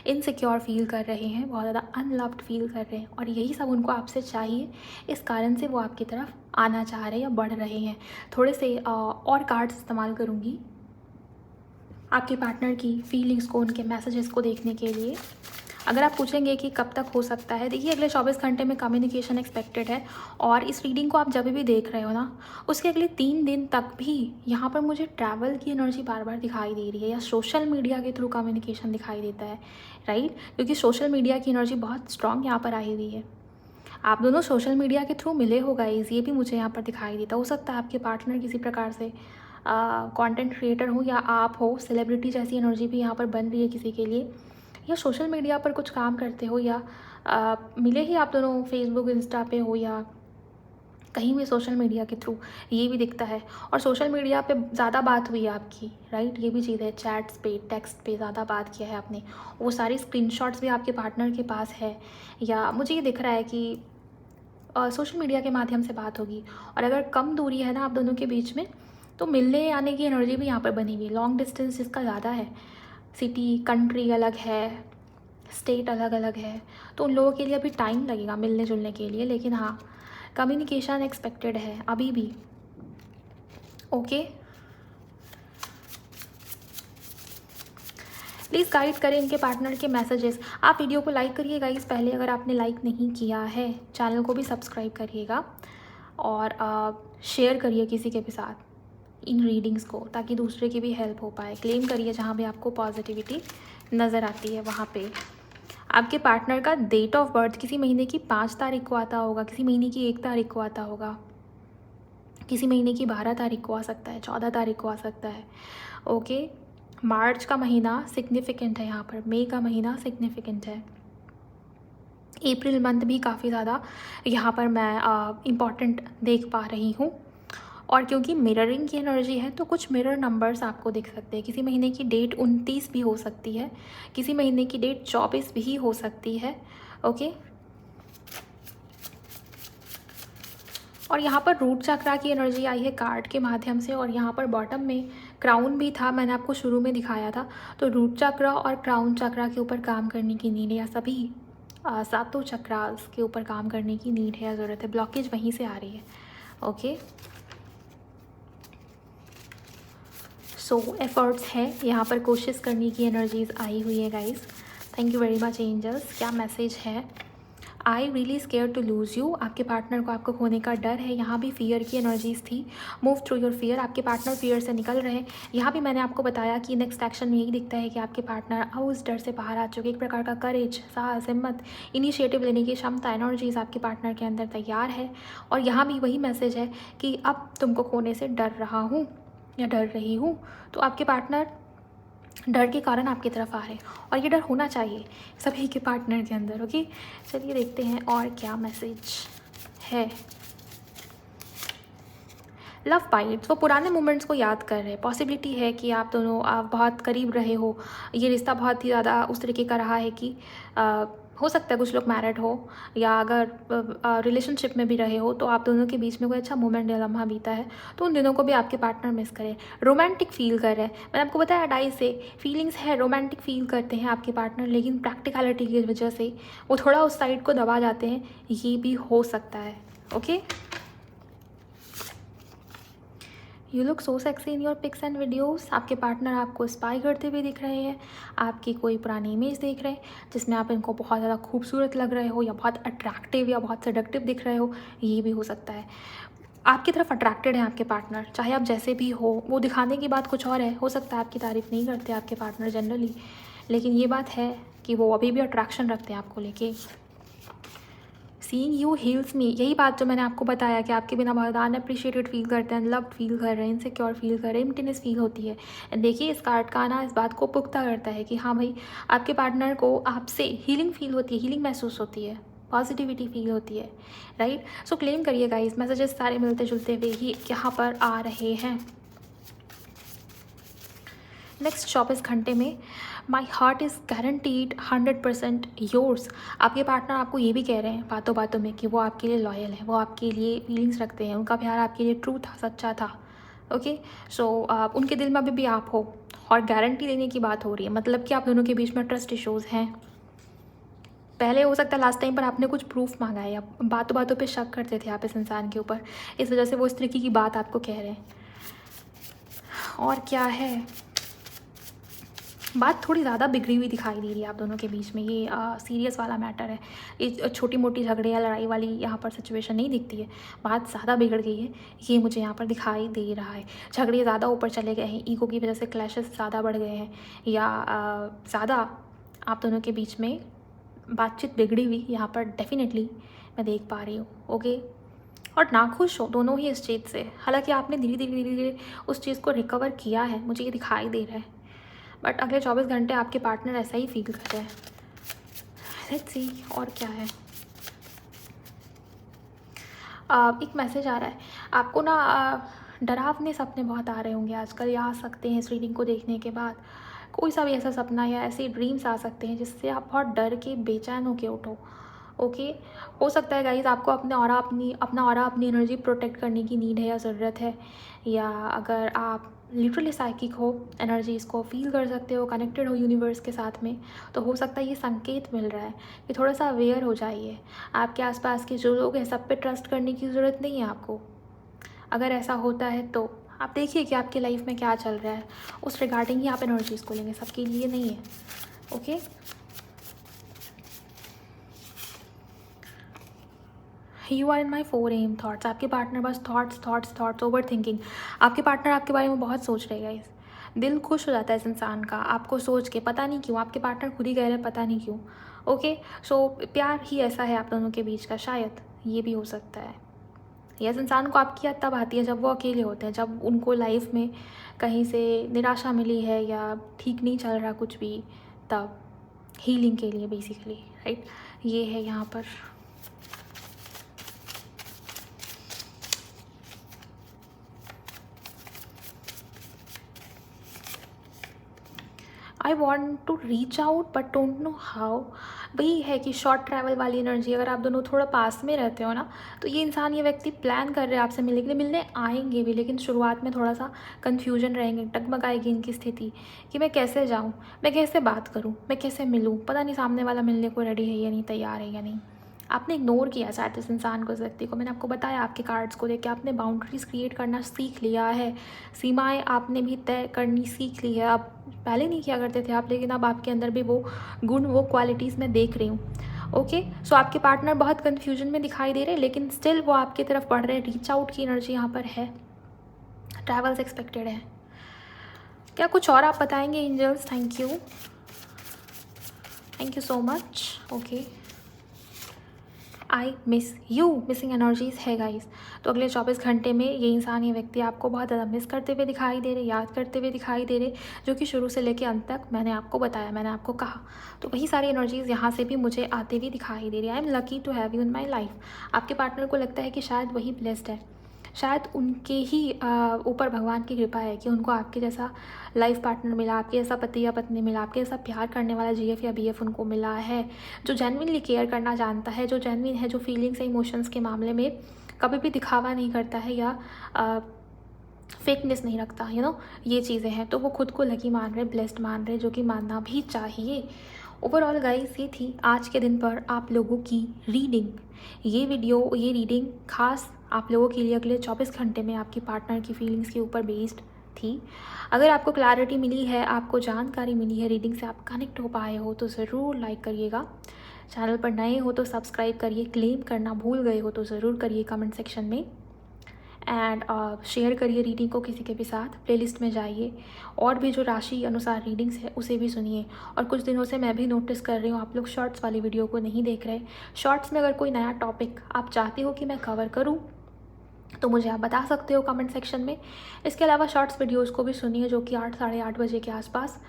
इनसिक्योर फील कर रहे हैं, बहुत ज़्यादा अनलव्ड फील कर रहे हैं, और यही सब उनको आपसे चाहिए। इस कारण से वो आपकी तरफ आना चाह रहे हैं या बढ़ रहे हैं। थोड़े से और कार्ड्स इस्तेमाल करूँगी आपके पार्टनर की फीलिंग्स को, उनके मैसेजेस को देखने के लिए। अगर आप पूछेंगे कि कब तक हो सकता है, देखिए अगले 24 घंटे में कम्युनिकेशन एक्सपेक्टेड है, और इस रीडिंग को आप जब भी देख रहे हो ना, उसके अगले 3 दिन तक भी यहाँ पर मुझे ट्रैवल की एनर्जी बार बार दिखाई दे रही है, या सोशल मीडिया के थ्रू कम्युनिकेशन दिखाई देता है, राइट? क्योंकि सोशल मीडिया की एनर्जी बहुत स्ट्रॉन्ग यहाँ पर आई हुई है। आप दोनों सोशल मीडिया के थ्रू मिले हो गाइस, ये भी मुझे यहाँ पर दिखाई देता। हो सकता है आपके पार्टनर किसी प्रकार से कंटेंट क्रिएटर हो, या आप हो, सेलिब्रिटी जैसी एनर्जी भी यहाँ पर बन रही है किसी के लिए, या सोशल मीडिया पर कुछ काम करते हो, या मिले ही आप दोनों फेसबुक, इंस्टा पे हो, या कहीं भी सोशल मीडिया के थ्रू, ये भी दिखता है। और सोशल मीडिया पे ज़्यादा बात हुई है आपकी, राइट? ये भी चीज़ है, चैट्स पे, टेक्स्ट पे ज़्यादा बात किया है आपने, वो सारी स्क्रीनशॉट्स भी आपके पार्टनर के पास है, या मुझे ये दिख रहा है कि सोशल मीडिया के माध्यम से बात होगी। और अगर कम दूरी है ना आप दोनों के बीच में, तो मिलने आने की एनर्जी भी यहाँ पर बनी हुई है। लॉन्ग डिस्टेंस जिसका ज़्यादा है, सिटी कंट्री अलग है, स्टेट अलग अलग है, तो उन लोगों के लिए अभी टाइम लगेगा मिलने जुलने के लिए, लेकिन हाँ कम्युनिकेशन एक्सपेक्टेड है अभी भी। ओके, प्लीज़ गाइड करें इनके पार्टनर के मैसेजेस। आप वीडियो को लाइक करिए गाइस पहले, अगर आपने लाइक नहीं किया है। चैनल को भी सब्सक्राइब करिएगा और शेयर करिए किसी के भी साथ इन रीडिंग्स को, ताकि दूसरे की भी हेल्प हो पाए। क्लेम करिए जहाँ भी आपको पॉजिटिविटी नज़र आती है वहाँ पे। आपके पार्टनर का डेट ऑफ बर्थ किसी महीने की 5 तारीख को आता होगा, किसी महीने की 1 तारीख को आता होगा, किसी महीने की 12 तारीख को आ सकता है, 14 तारीख को आ सकता है। ओके, मार्च का महीना सिग्निफिकेंट है यहाँ पर, मई का महीना सिग्निफिकेंट है, अप्रैल मंथ भी काफ़ी ज़्यादा यहाँ पर मैं इम्पॉर्टेंट देख पा रही हूँ। और क्योंकि मिररिंग की एनर्जी है तो कुछ मिरर नंबर्स आपको दिख सकते हैं। किसी महीने की डेट 29 भी हो सकती है, किसी महीने की डेट 24 भी हो सकती है। ओके, और यहाँ पर रूट चक्रा की एनर्जी आई है कार्ड के माध्यम से, और यहाँ पर बॉटम में क्राउन भी था, मैंने आपको शुरू में दिखाया था। तो रूट चक्रा और क्राउन चक्रा के ऊपर काम करने की नीड है, या सभी 7 चक्रास के ऊपर काम करने की नीड है या ज़रूरत है। ब्लॉकेज वहीं से आ रही है। ओके, सो एफर्ट्स है यहाँ पर, कोशिश करने की एनर्जीज आई हुई है guys. Thank you very much angels. क्या मैसेज है? I really scare to lose you. आपके पार्टनर को आपको खोने का डर है। यहाँ भी फियर की एनर्जीज थी। Move through your fear. आपके पार्टनर फियर से निकल रहे हैं। यहाँ भी मैंने आपको बताया कि नेक्स्ट एक्शन में यही दिखता है कि आपके पार्टनर उस डर से बाहर आ चुके। एक प्रकार का करेज, साहस, हिम्मत, इनिशिएटिव लेने की क्षमता, एनर्जीज आपके पार्टनर के अंदर तैयार है। और यहाँ भी वही मैसेज है कि अब तुमको खोने से डर रहा हूँ या डर रही हूँ। तो आपके पार्टनर डर के कारण आपकी तरफ आ रहे हैं, और ये डर होना चाहिए सभी के पार्टनर के अंदर। ओके, चलिए देखते हैं और क्या मैसेज है। लव बाइट्स, वो पुराने मोमेंट्स को याद कर रहे हैं। पॉसिबिलिटी है कि आप दोनों बहुत करीब रहे हो, ये रिश्ता बहुत ही ज़्यादा उस तरीके का रहा है कि हो सकता है कुछ लोग मैरिड हो, या अगर रिलेशनशिप में भी रहे हो तो आप दोनों के बीच में कोई अच्छा मोमेंट या लम्हा बीता है, तो उन दिनों को भी आपके पार्टनर मिस करें। रोमांटिक फील कर रहे हैं, मैंने आपको बताया डाई से फीलिंग्स है, रोमांटिक फील करते हैं आपके पार्टनर, लेकिन प्रैक्टिकलिटी की वजह से वो थोड़ा उस साइड को दबा जाते हैं, ये भी हो सकता है। Okay, you look so sexy in your pics and videos. आपके पार्टनर आपको स्पाई करते हुए दिख रहे हैं, आपकी कोई पुरानी इमेज देख रहे हैं जिसमें आप इनको बहुत ज़्यादा खूबसूरत लग रहे हो, या बहुत अट्रैक्टिव या बहुत सेडक्टिव दिख रहे हो, ये भी हो सकता है। आपकी तरफ अट्रैक्टेड है आपके पार्टनर, चाहे आप जैसे भी हो। वो दिखाने की बात कुछ और है, हो सकता है आपकी तारीफ़ नहीं करते आपके पार्टनर जनरली, लेकिन ये बात है कि वो अभी भी अट्रैक्शन रखते हैं आपको लेके। सीइंग यू हील्स मी, यही बात जो मैंने आपको बताया कि आपके बिना बहुत अनअप्रिशिएटेड फील करते हैं, लव्ड फील कर रहे हैं, इनसिक्योर फील कर रहे हैं, एम्प्टीनेस फील होती है। देखिए इस कार्ड का आना इस बात को पुख्ता करता है कि हाँ भाई, आपके पार्टनर को आपसे हीलिंग फील होती है, हीलिंग महसूस होती है, पॉजिटिविटी फील होती है। राइट, सो क्लेम करिए गाइस, मैसेजेस सारे मिलते जुलते हुए ही यहाँ पर आ रहे हैं। नेक्स्ट 24 घंटे में my heart is guaranteed 100% yours. आपके पार्टनर आपको ये भी कह रहे हैं बातों बातों में कि वो आपके लिए लॉयल है, वो आपके लिए फीलिंग्स रखते हैं, उनका प्यार आपके लिए ट्रू था, सच्चा था। ओके, सो उनके दिल में अभी भी आप हो, और गारंटी देने की बात हो रही है, मतलब कि आप दोनों के बीच में ट्रस्ट इश्यूज़ हैं। पहले हो सकता है लास्ट टाइम पर आपने कुछ प्रूफ मांगा है, या बातों बातों पे शक करते थे आप इस इंसान के ऊपर, इस वजह से वो इस तरीके की बात आपको कह रहे हैं। और क्या है, बात थोड़ी ज़्यादा बिगड़ी हुई दिखाई दे रही है आप दोनों के बीच में। ये सीरियस वाला मैटर है, ये छोटी मोटी झगड़े या लड़ाई वाली यहाँ पर सिचुएशन नहीं दिखती है। बात ज़्यादा बिगड़ गई है, ये मुझे यहाँ पर दिखाई दे रहा है। झगड़े ज़्यादा ऊपर चले गए हैं, ईगो की वजह से क्लैशेस ज़्यादा बढ़ गए हैं, या ज़्यादा आप दोनों के बीच में बातचीत बिगड़ी हुई यहाँ पर डेफिनेटली मैं देख पा रही हूँ। ओके, और नाखुश हो दोनों ही इस चीज़ से, हालांकि आपने धीरे धीरे उस चीज़ को रिकवर किया है, मुझे ये दिखाई दे रहा है, बट अगले 24 घंटे आपके पार्टनर ऐसा ही फील कर रहे हैं। लेट्स सी और क्या है। एक मैसेज आ रहा है आपको ना, डरावने सपने बहुत आ रहे होंगे आजकल, या आ सकते हैं इस रीडिंग को देखने के बाद। कोई सा भी ऐसा सपना या ऐसे ड्रीम्स आ सकते हैं जिससे आप बहुत डर के बेचैन होके उठो। ओके। हो सकता है गाइस आपको अपना ऑरा अपनी एनर्जी प्रोटेक्ट करने की नीड है या ज़रूरत है, या अगर आप लिटरली साइकिक हो, एनर्जीज़ को फील कर सकते हो, कनेक्टेड हो यूनिवर्स के साथ में, तो हो सकता है ये संकेत मिल रहा है कि थोड़ा सा अवेयर हो जाइए। आपके आसपास के जो लोग हैं सब पे ट्रस्ट करने की ज़रूरत नहीं है आपको। अगर ऐसा होता है तो आप देखिए कि आपकी लाइफ में क्या चल रहा है, उस रिगार्डिंग ही आप एनर्जीज़ को लेंगे, सबके लिए नहीं है। Okay. You are in my 4 AM thoughts. आपके पार्टनर बस थाट्स ओवर थिंकिंग। आपके पार्टनर आपके बारे में बहुत सोच रहे गाइस। दिल खुश हो जाता है इस इंसान का आपको सोच के, पता नहीं क्यों। आपके पार्टनर खुद ही कह रहे हैं पता नहीं क्यों। ओके। सो प्यार ही ऐसा है आप दोनों के बीच का, शायद ये भी हो सकता है। यस, इंसान को आपकी याद तब आती है जब वो अकेले होते हैं, जब उनको लाइफ में कहीं से निराशा मिली है या ठीक नहीं चल रहा कुछ भी, तब हीलिंग के लिए बेसिकली, राइट। ये है यहाँ पर। I want to reach out but don't know how. वही है कि शॉर्ट ट्रैवल वाली एनर्जी, अगर आप दोनों थोड़ा पास में रहते हो ना, तो ये इंसान, ये व्यक्ति प्लान कर रहे हैं आपसे मिलने के लिए, मिलने आएंगे भी, लेकिन शुरुआत में थोड़ा सा कन्फ्यूजन रहेंगे, डगमगाएगी इनकी स्थिति कि मैं कैसे जाऊँ, मैं कैसे बात करूँ, मैं कैसे मिलूँ, पता नहीं सामने वाला मिलने को रेडी है या नहीं, तैयार है या नहीं। आपने इग्नोर किया शायद इस इंसान को, इस व्यक्ति को। मैंने आपको बताया आपके कार्ड्स को देख के आपने बाउंड्रीज क्रिएट करना सीख लिया है, सीमाएं आपने भी तय करनी सीख ली है। अब पहले नहीं किया करते थे आप, लेकिन अब आपके अंदर भी वो गुण, वो क्वालिटीज़ मैं देख रही हूँ। ओके। सो आपके पार्टनर बहुत कन्फ्यूजन में दिखाई दे रहे हैं, लेकिन स्टिल वो आपकी तरफ बढ़ रहे हैं। रीच आउट की एनर्जी यहाँ पर है, ट्रैवल्स एक्सपेक्टेड है। क्या कुछ और आप बताएंगे angels? Thank you so much. Okay. I miss you, missing energies है गाइस। तो अगले 24 घंटे में ये इंसान, ये व्यक्ति आपको बहुत ज़्यादा मिस करते हुए दिखाई दे रहे, याद करते हुए दिखाई दे रहे, जो कि शुरू से लेकर अंत तक मैंने आपको बताया, मैंने आपको कहा। तो वही सारी एनर्जीज़ यहाँ से भी मुझे आते हुए दिखाई दे रही है। I am lucky to have you in my life. आपके पार्टनर को लगता है कि शायद वही ब्लेस्ड है, शायद उनके ही ऊपर भगवान की कृपा है कि उनको आपके जैसा लाइफ पार्टनर मिला, आपके जैसा पति या पत्नी मिला, आपके जैसा प्यार करने वाला जीएफ या बीएफ उनको मिला है, जो जेन्युइनली केयर करना जानता है, जो जेन्युइन है, जो फीलिंग्स इमोशंस के मामले में कभी भी दिखावा नहीं करता है या फेकनेस नहीं रखता, ये चीज़ें हैं। तो वो खुद को लकी मान रहे, ब्लेस्ड मान रहे, जो कि मानना भी चाहिए। ओवरऑल गाइस, ये थी आज के दिन पर आप लोगों की रीडिंग। ये रीडिंग खास आप लोगों के लिए अगले 24 घंटे में आपकी पार्टनर की फीलिंग्स के ऊपर बेस्ड थी। अगर आपको क्लैरिटी मिली है, आपको जानकारी मिली है, रीडिंग से आप कनेक्ट हो पाए हो, तो ज़रूर लाइक करिएगा। चैनल पर नए हो तो सब्सक्राइब करिए, क्लेम करना भूल गए हो तो ज़रूर करिए कमेंट सेक्शन में, एंड शेयर करिए रीडिंग को किसी के भी साथ। प्लेलिस्ट में जाइए और भी जो राशि अनुसार रीडिंग्स है उसे भी सुनिए। और कुछ दिनों से मैं भी नोटिस कर रही हूँ आप लोग शॉर्ट्स वाली वीडियो को नहीं देख रहे। शॉर्ट्स में अगर कोई नया टॉपिक आप चाहते हो कि मैं कवर करूँ तो मुझे आप बता सकते हो कमेंट सेक्शन में। इसके अलावा शॉर्ट्स वीडियोज़ को भी सुनिए, जो कि 8 साढ़े 8 बजे के आसपास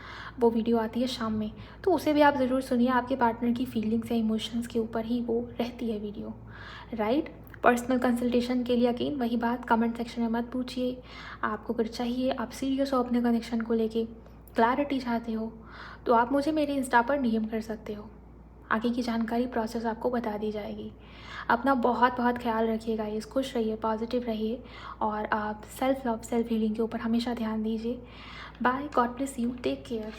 वो वीडियो आती है शाम में, तो उसे भी आप ज़रूर सुनिए। आपके पार्टनर की फीलिंग्स या इमोशंस के ऊपर ही वो रहती है वीडियो, राइट। पर्सनल कंसल्टेशन के लिए अगेन वही बात, कमेंट सेक्शन में मत पूछिए। आपको अगर चाहिए, आप सीरियस हो अपने कनेक्शन को लेके, क्लैरिटी चाहते हो, तो आप मुझे मेरे इंस्टा पर डीएम कर सकते हो। आगे की जानकारी, प्रोसेस आपको बता दी जाएगी। अपना बहुत बहुत ख्याल रखिएगा, इस खुश रहिए, पॉजिटिव रहिए, और आप सेल्फ लव, सेल्फ हीलिंग के ऊपर हमेशा ध्यान दीजिए। Bye, God bless you, take care.